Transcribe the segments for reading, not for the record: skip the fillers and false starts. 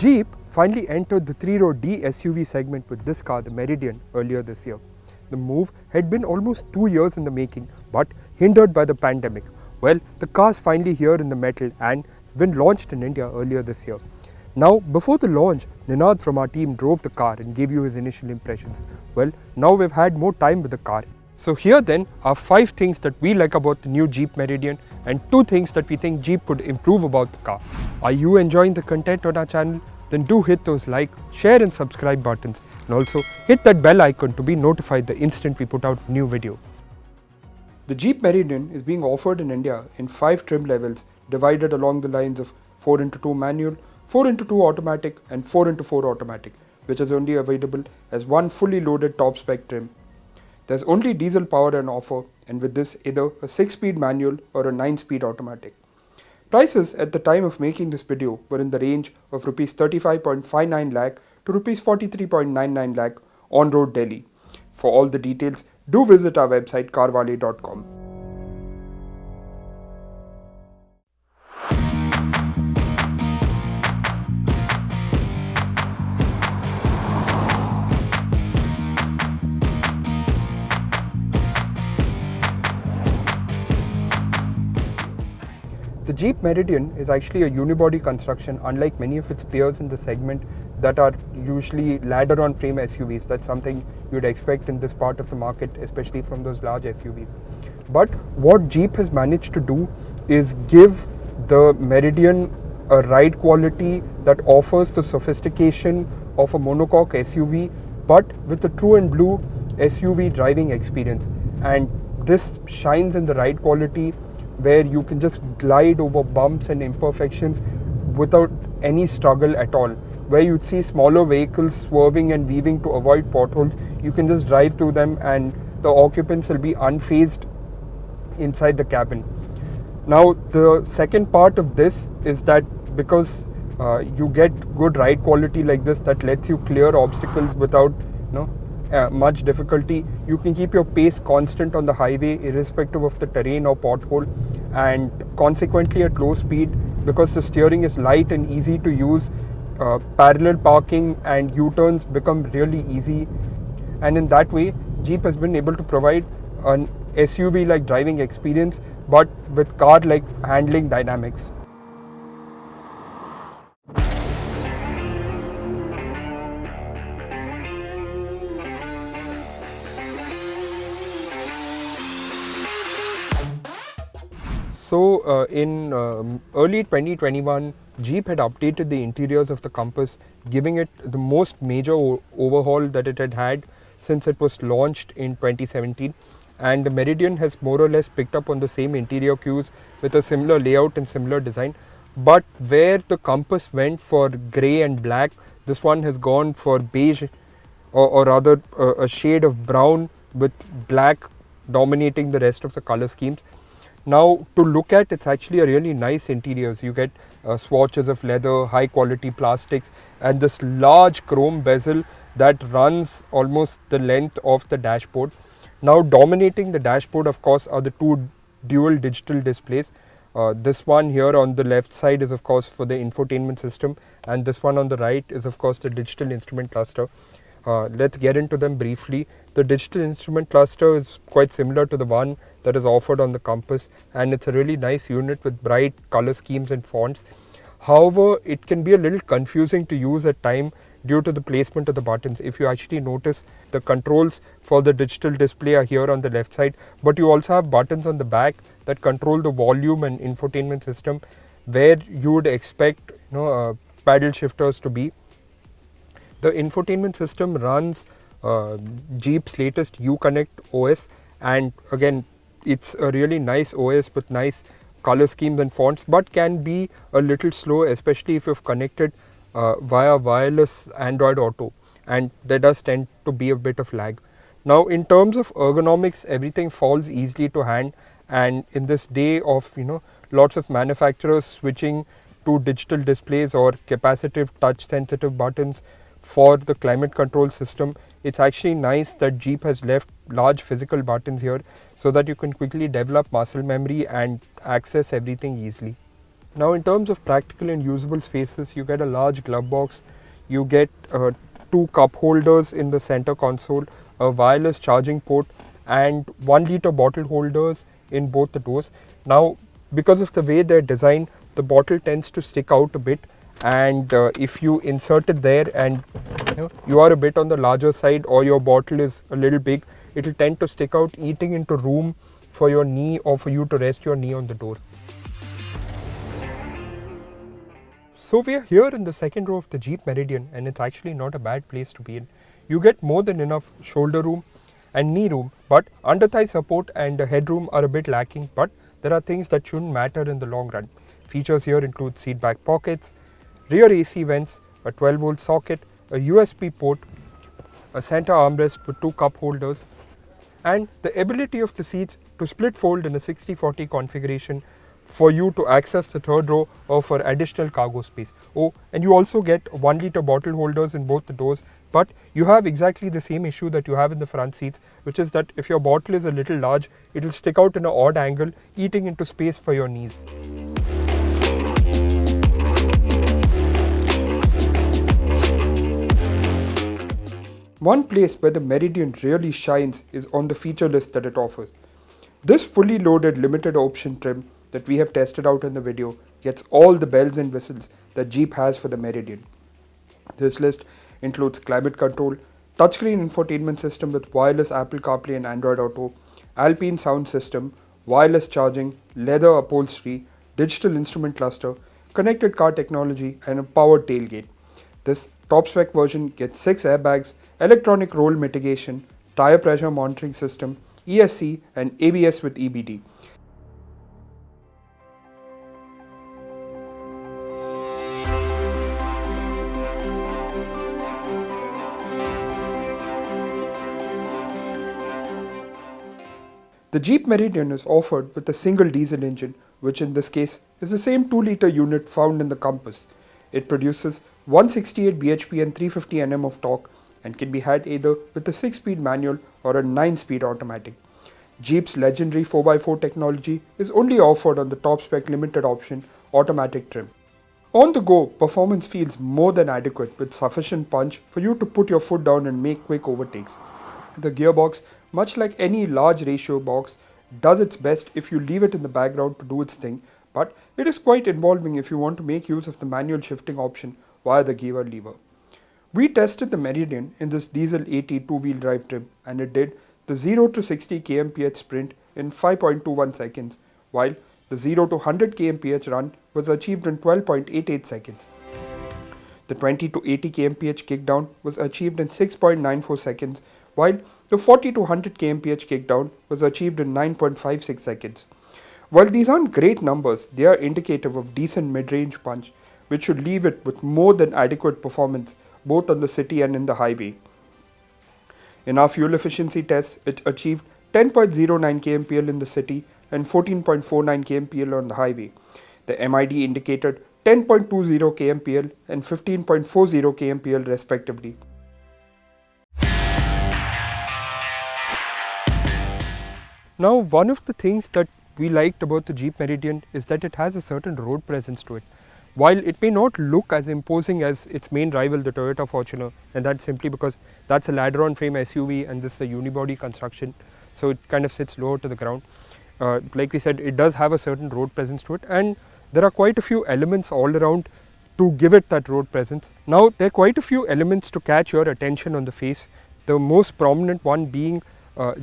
Jeep finally entered the 3-row D SUV segment with this car, the Meridian, earlier this year. The move had been almost 2 years in the making, but hindered by the pandemic. Well, the car's finally here in the metal and been launched in India earlier this year. Now, before the launch, Ninad from our team drove the car and gave you his initial impressions. Well, now we've had more time with the car. So here then are 5 things that we like about the new Jeep Meridian and 2 things that we think Jeep could improve about the car. Are you enjoying the content on our channel? Then do hit those like, share and subscribe buttons, and also hit that bell icon to be notified the instant we put out a new video. The Jeep Meridian is being offered in India in 5 trim levels divided along the lines of 4x2 manual, 4x2 automatic and 4x4 automatic, which is only available as one fully loaded top spec trim. There's only diesel power on offer, and with this either a 6-speed manual or a 9-speed automatic. Prices at the time of making this video were in the range of Rs 35.59 lakh to Rs 43.99 lakh on road Delhi. For all the details, do visit our website carwale.com. The Jeep Meridian is actually a unibody construction, unlike many of its peers in the segment that are usually ladder-on-frame SUVs. That's something you'd expect in this part of the market, especially from those large SUVs. But what Jeep has managed to do is give the Meridian a ride quality that offers the sophistication of a monocoque SUV, but with a true and blue SUV driving experience. And this shines in the ride quality, where you can just glide over bumps and imperfections without any struggle at all. Where you'd see smaller vehicles swerving and weaving to avoid potholes, you can just drive through them and the occupants will be unfazed inside the cabin. Now, the second part of this is that because you get good ride quality like this that lets you clear obstacles without much difficulty, you can keep your pace constant on the highway irrespective of the terrain or pothole, and consequently at low speed, because the steering is light and easy to use, parallel parking and U-turns become really easy, and in that way Jeep has been able to provide an SUV like driving experience but with car like handling dynamics. So in early 2021, Jeep had updated the interiors of the Compass, giving it the most major overhaul that it had had since it was launched in 2017. And the Meridian has more or less picked up on the same interior cues with a similar layout and similar design. But where the Compass went for grey and black, this one has gone for beige, or rather a shade of brown with black dominating the rest of the color schemes. Now, to look at, it's actually a really nice interiors. You get swatches of leather, high quality plastics, and this large chrome bezel that runs almost the length of the dashboard. Now, dominating the dashboard, of course, are the 2 dual digital displays. This one here on the left side is of course for the infotainment system, and this one on the right is of course the digital instrument cluster. Let's get into them briefly. The digital instrument cluster is quite similar to the one that is offered on the Compass, and it's a really nice unit with bright color schemes and fonts. However, it can be a little confusing to use at times due to the placement of the buttons. If you actually notice, the controls for the digital display are here on the left side, but you also have buttons on the back that control the volume and infotainment system, where you would expect paddle shifters to be. The infotainment system runs Jeep's latest Uconnect OS, and again it's a really nice OS with nice color schemes and fonts, but can be a little slow, especially if you've connected via wireless Android Auto, and there does tend to be a bit of lag. Now, in terms of ergonomics, everything falls easily to hand, and in this day of lots of manufacturers switching to digital displays or capacitive touch sensitive buttons for the climate control system, it's actually nice that Jeep has left large physical buttons here so that you can quickly develop muscle memory and access everything easily. Now in terms of practical and usable spaces, you get a large glove box, you get two cup holders in the center console, a wireless charging port and 1 liter bottle holders in both the doors. Now because of the way they're designed, the bottle tends to stick out a bit, and if you insert it there and you are a bit on the larger side or your bottle is a little big, it will tend to stick out, eating into room for your knee or for you to rest your knee on the door. So we are here in the second row of the Jeep Meridian, and it's actually not a bad place to be in. You get more than enough shoulder room and knee room, but under thigh support and headroom are a bit lacking, but there are things that shouldn't matter in the long run. Features here include seat back pockets, rear AC vents, a 12-volt socket, a USB port, a center armrest with two cup holders, and the ability of the seats to split fold in a 60-40 configuration for you to access the third row or for additional cargo space. Oh, and you also get 1 liter bottle holders in both the doors, but you have exactly the same issue that you have in the front seats, which is that if your bottle is a little large, it will stick out in an odd angle, eating into space for your knees. One place where the Meridian really shines is on the feature list that it offers. This fully loaded limited option trim that we have tested out in the video gets all the bells and whistles that Jeep has for the Meridian. This list includes climate control, touchscreen infotainment system with wireless Apple CarPlay and Android Auto, Alpine sound system, wireless charging, leather upholstery, digital instrument cluster, connected car technology and a powered tailgate. This top spec version gets 6 airbags, electronic roll mitigation, tire pressure monitoring system, ESC and ABS with EBD. The Jeep Meridian is offered with a single diesel engine, which in this case is the same 2-liter unit found in the Compass. It produces 168 bhp and 350 Nm of torque and can be had either with a 6-speed manual or a 9-speed automatic. Jeep's legendary 4x4 technology is only offered on the top spec limited option automatic trim. On the go, performance feels more than adequate with sufficient punch for you to put your foot down and make quick overtakes. The gearbox, much like any large ratio box, does its best if you leave it in the background to do its thing, but it is quite involving if you want to make use of the manual shifting option via the gear lever. We tested the Meridian in this diesel AT two-wheel drive trim and it did the 0 to 60 kmph sprint in 5.21 seconds, while the 0 to 100 kmph run was achieved in 12.88 seconds. The 20 to 80 kmph kickdown was achieved in 6.94 seconds, while the 40 to 100 kmph kickdown was achieved in 9.56 seconds. While these aren't great numbers, they are indicative of decent mid-range punch, which should leave it with more than adequate performance both on the city and in the highway. In our fuel efficiency tests, it achieved 10.09 kmpl in the city and 14.49 kmpl on the highway. The MID indicated 10.20 kmpl and 15.40 kmpl respectively. Now, one of the things that we liked about the Jeep Meridian is that it has a certain road presence to it. While it may not look as imposing as its main rival, the Toyota Fortuner, and that's simply because that's a ladder-on frame SUV and this is a unibody construction, so it kind of sits lower to the ground. Like we said, it does have a certain road presence to it, and there are quite a few elements all around to give it that road presence. Now, there are quite a few elements to catch your attention on the face, the most prominent one being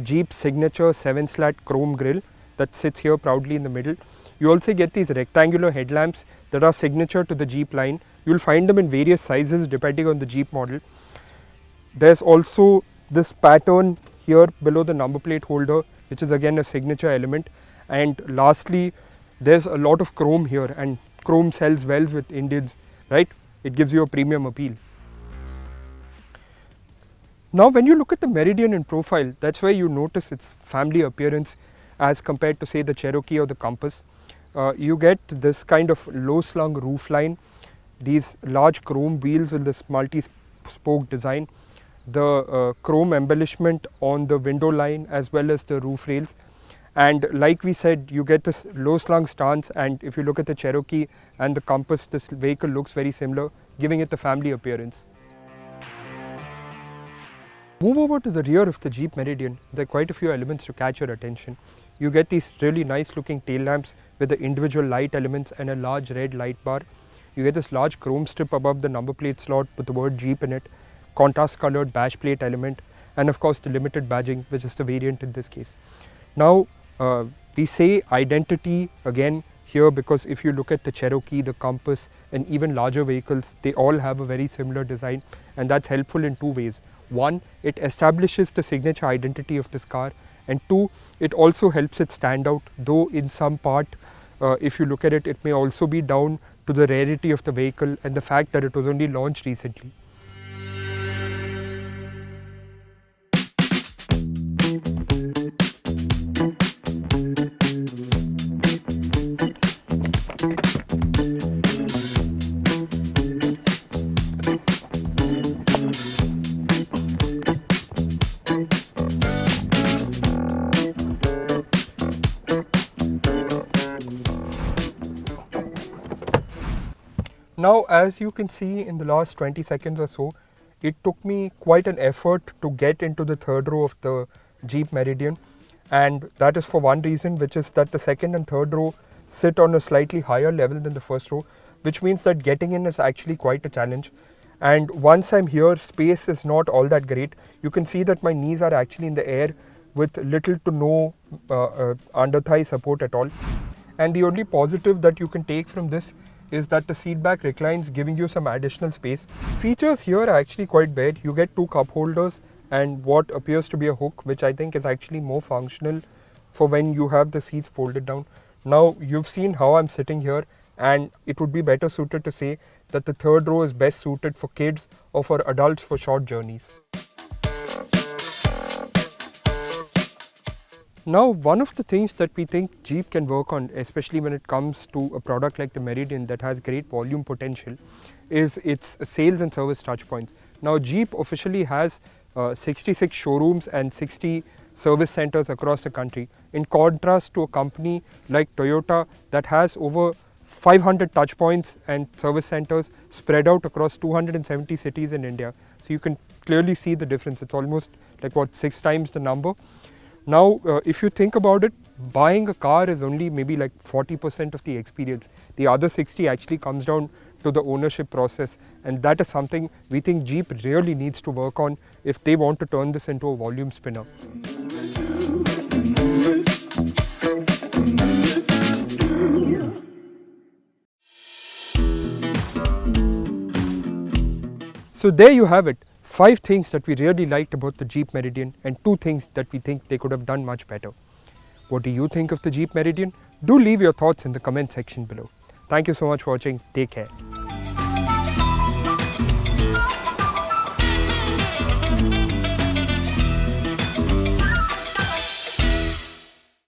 Jeep's signature 7-slat chrome grille that sits here proudly in the middle. You also get these rectangular headlamps that are signature to the Jeep line. You will find them in various sizes depending on the Jeep model. There's also this pattern here below the number plate holder, which is again a signature element. And lastly, there's a lot of chrome here, and chrome sells well with Indians, right? It gives you a premium appeal. Now, when you look at the Meridian in profile, that's where you notice its family appearance as compared to, say, the Cherokee or the Compass. You get this kind of low slung roof line, these large chrome wheels with this multi-spoke design, the chrome embellishment on the window line as well as the roof rails, And like we said, you get this low slung stance, and if you look at the Cherokee and the Compass, this vehicle looks very similar, giving it the family appearance. Move over to the rear of the Jeep Meridian. There are quite a few elements to catch your attention. You get these really nice looking tail lamps with the individual light elements and a large red light bar. You get this large chrome strip above the number plate slot with the word Jeep in it, contrast colored bash plate element, and of course the limited badging, which is the variant in this case. Now we say identity again here because if you look at the Cherokee, the Compass, and even larger vehicles, they all have a very similar design, and that's helpful in two ways. One, it establishes the signature identity of this car, and two, it also helps it stand out, though in some part, if you look at it, it may also be down to the rarity of the vehicle and the fact that it was only launched recently. Now, as you can see in the last 20 seconds or so, it took me quite an effort to get into the third row of the Jeep Meridian, and that is for one reason, which is that the second and third row sit on a slightly higher level than the first row, which means that getting in is actually quite a challenge. And once I'm here, space is not all that great. You can see that my knees are actually in the air with little to no under thigh support at all. And the only positive that you can take from this is that the seat back reclines, giving you some additional space. Features here are actually quite bad. You get two cup holders and what appears to be a hook, which I think is actually more functional for when you have the seats folded down. Now you've seen how I'm sitting here, and it would be better suited to say that the third row is best suited for kids or for adults for short journeys. Now, one of the things that we think Jeep can work on, especially when it comes to a product like the Meridian that has great volume potential, is its sales and service touchpoints. Now, Jeep officially has 66 showrooms and 60 service centers across the country, in contrast to a company like Toyota that has over 500 touchpoints and service centers spread out across 270 cities in India. So you can clearly see the difference. It's almost like 6 times the number. Now, if you think about it, buying a car is only maybe like 40% of the experience. The other 60 actually comes down to the ownership process, and that is something we think Jeep really needs to work on if they want to turn this into a volume spinner. So there you have it. 5 things that we really liked about the Jeep Meridian and 2 things that we think they could have done much better. What do you think of the Jeep Meridian? Do leave your thoughts in the comment section below. Thank you so much for watching. Take care.